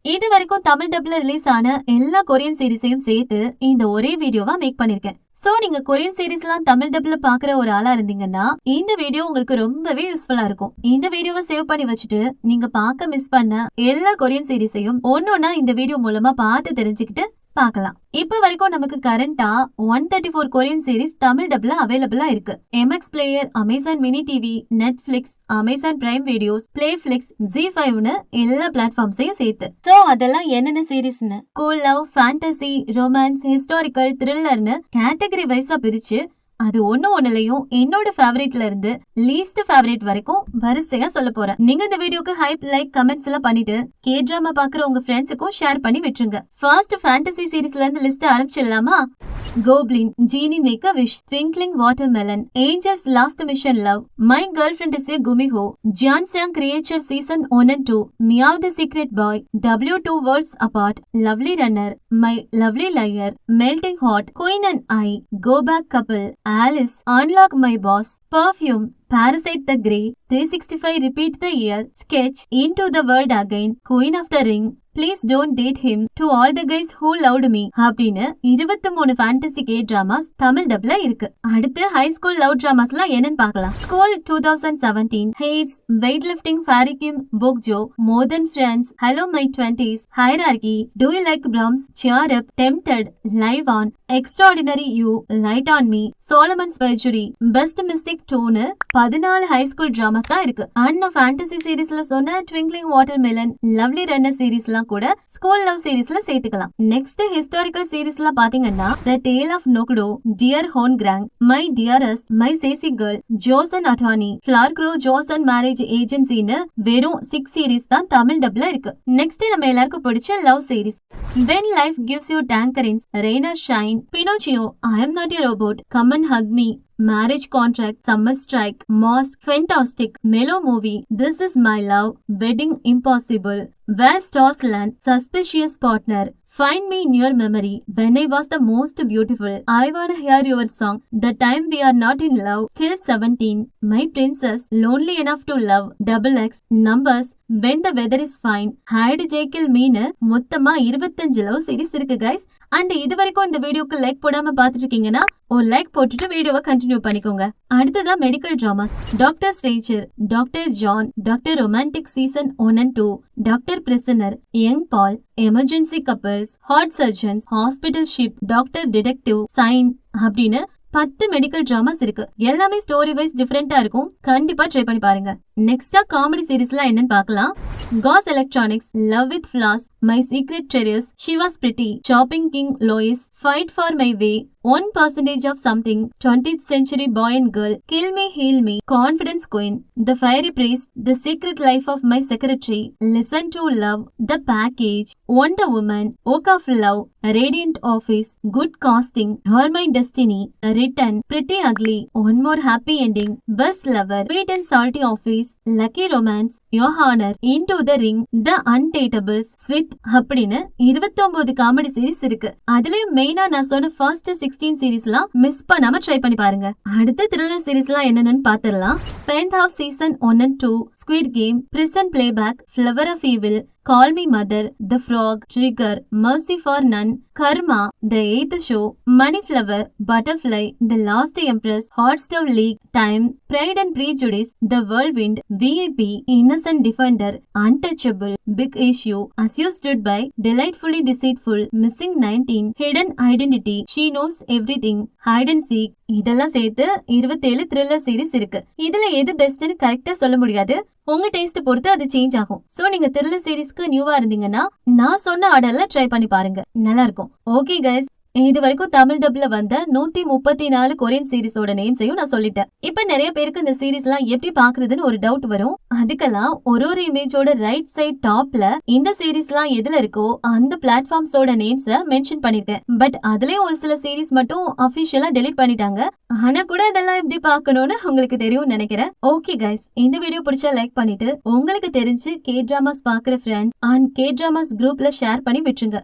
இது வரைக்கும் தமிழ் டப்ல ரிலீஸ் ஆன எல்லா கொரியன் சீரிஸையும் சேர்த்து இந்த ஒரே வீடியோவா மேக் பண்ணிருக்கேன். சோ நீங்க கொரியன் சீரிஸ் எல்லாம் தமிழ் டப்ல பாக்குற ஒரு ஆளா இருந்தீங்கன்னா இந்த வீடியோ உங்களுக்கு ரொம்பவே யூஸ்ஃபுல்லா இருக்கும். இந்த வீடியோவை சேவ் பண்ணி வச்சுட்டு நீங்க பார்க்க மிஸ் பண்ண எல்லா கொரியன் சீரிஸையும் ஒன்னொன்னா இந்த வீடியோ மூலமா பார்த்து தெரிஞ்சுக்கிட்டு பார்க்கலாம். இப்ப வரைக்கும் நமக்கு கரண்டா 134 கொரியன் சீரிஸ் தமிழ் டப்ல அவைலபிளா இருக்கு. MX player, Amazon mini TV, Netflix, Amazon Prime videos, Playflix, Z5னு எல்லா பிளாட்ஃபார்ம்ஸையும் சேர்த்து. சோ அதெல்லாம் என்னென்ன சீரிஸ்னு cool love, fantasy, romance, historical, த்ரில்லர்னு கேட்டகரி வைஸா பிரிச்சு அது ஒண்ணுலயும் என்னோட ஃபேவரட்ல இருந்து லீஸ்ட் ஃபேவரட் வரைக்கும் வரிசையா சொல்ல போறேன். நீங்க இந்த வீடியோக்கு ஹைப், லைக், கமெண்ட்ஸ் எல்லாம் பண்ணிட்டு K-drama பாக்குற உங்க ஃப்ரெண்ட்ஸுக்கும் ஷேர் பண்ணி விட்டுருங்க. ஃபர்ஸ்ட் ஃபேண்டசி சீரிஸ்ல இருந்து லிஸ்ட் ஆரம்பிச்சிடலாமா? Goblin, genie make a wish, twinkling watermelon, angel's last mission love, my girlfriend is a kumiho, Gyeongseong creature season 1 and 2, meow the secret boy, W2 worlds apart, lovely runner, my lovely liar, melting hot, queen and I, go back couple, Alice, unlock my boss, perfume, Parasite the Grey, 365 Repeat the Year, Sketch, Into the World Again, Queen of the Ring, Please Don't Date Him, To All the Guys Who Loved Me அப்படின்னு 23 fantasy K dramas Tamil டப்ல இருக்கு. அடுத்து high school love டிராமாஸ்லாம் என்னன்னு பார்க்கலாம். School 2017, Hades, Weightlifting, Fairy Kim, Bokjo, More Than Friends, Hello My 20s, Hierarchy, Do You Like Brahms, Cheer Up, Tempted, Live On, Extraordinary You, Light on Me, Solomon's Perjury, Best Mystic 2னு 14 high school dramas தான் இருக்கு. And fantasy சீரிஸ்ல சொன்ன twinkling watermelon, lovely runner சீரிஸ்லாம் கூட school love சீரிஸ்ல சேர்த்துக்கலாம். Next historical சீரிஸ்ல பாத்தீங்கன்னா the tale of Nokdu, dear Hong கிராங், my dearest, my sassy girl, Joseon attorney, flower crew, Joseon marriage ஏஜென்சின்னு வெறும் 6 சீரிஸ் தான் தமிழ் டப்ல இருக்கு. நெக்ஸ்ட் நம்ம எல்லாருக்கும் பிடிச்ச love series When Life Gives You Tangerines, Rain or Shine, Pinocchio, I Am Not a Robot, Come and Hug Me, Marriage Contract, Summer Strike, Mosque, Fantastic, Mellow Movie, This Is My Love, Wedding Impossible, Where Stars Land, Suspicious Partner, Find Me in Your Memory, When I Was the Most Beautiful, I Wanna Hear Your Song, The Time We Are Not in Love, Till 17, My Princess, Lonely Enough to Love, Double X, Numbers, When the Weather is Fine, Hide Jekyll மீனு மொத்தமா 25 love series இருக்கு guys. And இது வரைக்கும் இந்த வீடியோக்கு like போடாம பாத்துட்டு இருக்கீங்கன்னா ஒரு லைக் போட்டுட்டு வீடியோவை கண்டினியூ பண்ணிக்கோங்க. அடுத்ததா medical dramas. Doctor stranger, doctor John, doctor romantic season 1 and 2, doctor prisoner, Yong Pal, emergency couples, heart surgeons, hospital ship, doctor detective, sign அப்படின்னு 10 மெடிக்கல் டிராமாஸ் இருக்கு. எல்லாமே ஸ்டோரி வைஸ் டிஃபரெண்டா இருக்கும். கண்டிப்பா ட்ரை பண்ணி பாருங்க. நெக்ஸ்டா காமெடி சீரிஸ்லாம் என்னன்னு பார்க்கலாம். Gaus electronics, love with flaws, my secret Terrius, she was pretty, shopping king Louis, fight for my way, 1% of something, 20th century boy and girl, kill me, heal me, confidence queen, the fiery priest, the secret life of my secretary, listen to love, the package, Wonder Woman, oak of love, radiant office, good casting, you're my destiny, return, pretty ugly, one more happy ending, best lover, sweet and salty office, lucky romance, your honor, into the ring, the undateables, sweet அப்படின்னு 29 comedy series இருக்கு. அதுலயும் மெயினா நான் சொன்ன first 16 சீரிஸ்லாம் miss பண்ணாம try பண்ணி பாருங்க. அடுத்த த்ரில்லர் சீரிஸ்லாம் என்னன்னு பாத்துடலாம். Penthouse season 1 and 2, Squid Game, Prison Playback, Flower of Evil, Call Me Mother, The Frog, Trigger, Mercy for None, Karma, The 8th Show, Money Flower, Butterfly, The Last Empress, Hot Stove League, Time, Pride and Prejudice, The Whirlwind, VIP, Innocent Defender, Untouchable, Big Issue, As You Stood By, Delightfully Deceitful, Missing 19, Hidden Identity, She Knows Everything, Hide and Seek, இதெல்லாம் சேர்த்து 27 thriller series இருக்கு. இதுல எது பெஸ்ட்னு கரெக்டா சொல்ல முடியாது. உங்க taste பொறுத்து அது சேஞ்ச் ஆகும். சோ நீங்க த்ரில்லர் சீரிஸ்க்கு நியூவா இருந்தீங்கன்னா நான் சொன்ன ஆர்டர்ல ட்ரை பண்ணி பாருங்க, நல்லா இருக்கும். ஓகே கைஸ், இது வரைக்கும் தமிழ் டப்ல வந்த 134 கொரியன் சீரிஸோட நேம்ஸையும் நான் சொல்லிட்டேன். இப்ப நிறைய பேருக்கு இந்த சீரிஸ் எல்லாம் எப்படி பாக்குறதுன்னு ஒரு டவுட் வரும். அதுக்கெல்லாம் ஒரு இமேஜோட ரைட் சைட் டாப்ல இந்த சீரிஸ் எல்லாம் எதுல இருக்கோ அந்த பிளாட்ஃபார்ம்ஸோட நேம்ஸ மென்ஷன் பண்ணிருக்கேன். பட் அதுலயும் ஒரு சில சீரிஸ் மட்டும் அபிஷியலா டெலிட் பண்ணிட்டாங்க. ஆனா கூட இதெல்லாம் எப்படி பாக்கணும்னு உங்களுக்கு தெரியும் நினைக்கிறேன். ஓகே கைஸ், இந்த வீடியோ பிடிச்சா லைக் பண்ணிட்டு உங்களுக்கு தெரிஞ்சு கே டிராமாஸ் பாக்குற ஃப்ரெண்ட்ஸ் அண்ட் கே டிராமாஸ் குரூப்ல ஷேர் பண்ணி விட்டுருங்க.